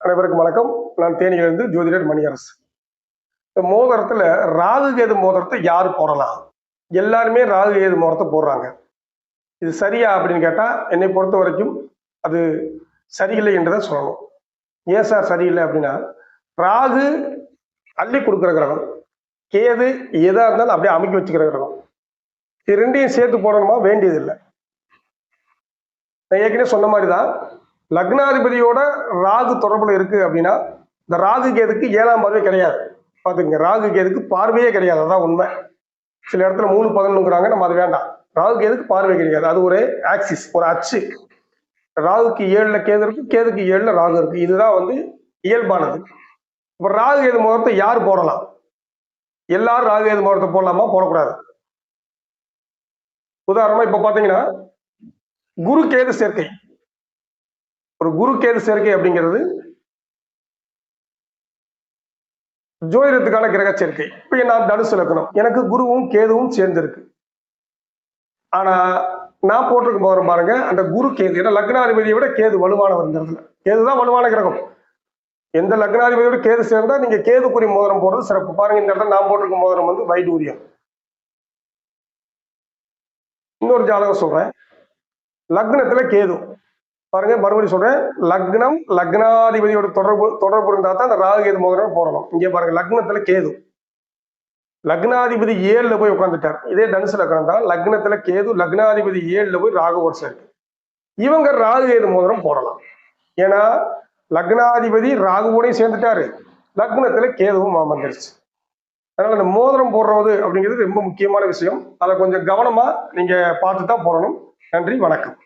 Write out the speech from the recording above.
அனைவருக்கும் வணக்கம். நான் தேனியிலிருந்து ஜோதிடர் மணியரசு. இந்த மோதிரத்துல ராகு கேது மோதிரத்தை யாரு போடலாம்? எல்லாருமே ராகு கேது மோதிரத்தை போடுறாங்க. இது சரியா அப்படின்னு கேட்டா, என்னை பொறுத்த வரைக்கும் அது சரியில்லை என்றுதான் சொல்லணும். ஏன் சார் சரியில்லை அப்படின்னா, ராகு அள்ளி கொடுக்குற கிரகம், கேது எதா இருந்தாலும் அப்படியே அமைக்க வச்சுக்கிற கிரகம். இது ரெண்டையும் சேர்த்து போடணுமா? வேண்டியதில்லை. நான் ஏற்கனவே சொன்ன மாதிரிதான், லக்னாதிபதியோட ராகு தொடர்புல இருக்கு அப்படின்னா, இந்த ராகு கேதுக்கு 7ஆம் பார்வை கிடையாது. பாத்துக்கங்க, ராகு கேதுக்கு பார்வையே கிடையாது. அதான் உண்மை. சில இடத்துல 3-11ங்கிறாங்க, நம்ம அது வேண்டாம். ராகு கேதுக்கு பார்வை கிடையாது. அது ஒரு ஆக்சிஸ், ஒரு அச்சு. ராகுக்கு 7ல கேது இருக்கு, கேதுக்கு 7ல ராகு இருக்கு. இதுதான் இயல்பானது. இப்ப ராகு கேது முகூர்த்தத்தை யார் போடலாம்? எல்லாரும் ராகு கேது முகூர்த்தத்தை போடலாமா? போடக்கூடாது. உதாரணமா இப்ப பாத்தீங்கன்னா, குரு கேது சேர்க்கை. ஒரு குரு கேது சேர்க்கை அப்படிங்கிறது ஜோதிடத்துக்கான கிரக சேர்க்கை. இப்ப நான் தனுசு லக்னம், எனக்கு குருவும் கேதுவும் சேர்ந்திருக்கு. ஆனா நான் போட்டிருக்க போறேன் பாருங்க, அந்த குரு கேது, ஏன்னா லக்னாதிபதியை விட கேது வலுவானவர். கேதுதான் வலுவான கிரகம். எந்த லக்னாதிபதியோட கேது சேர்ந்தா நீங்க கேதுக்குரிய மோதிரம் போடுறது சிறப்பு. பாருங்க, இந்த இடத்துல நான் போட்டிருக்க மோதிரம் வைடூரியம். இன்னொரு ஜாதகம் சொல்றேன். லக்னத்துல கேது பாருங்க, மறுபடியும் சொல்றேன், லக்னம் லக்னாதிபதியோட தொடர்பு இருந்தா தான் அந்த ராகு கேது மோதிரம் போடணும். இங்க பாருங்க, லக்னத்துல கேது, லக்னாதிபதி 7ல போய் உட்காந்துட்டார். இதே தனுசு லக்னம் தான், லக்னத்துல கேது, லக்னாதிபதி 7ல போய் ராகு வருஷம் இருக்கு. இவங்க ராகு கேது மோதிரம் போடலாம். ஏன்னா லக்னாதிபதி ராகுவோடையும் சேர்ந்துட்டாரு, லக்னத்துல கேதுவும் அமர்ந்துருச்சு. அதனால இந்த மோதிரம் போடுறது அப்படிங்கிறது ரொம்ப முக்கியமான விஷயம். அதை கொஞ்சம் கவனமா நீங்க பார்த்து தான் போடணும். நன்றி, வணக்கம்.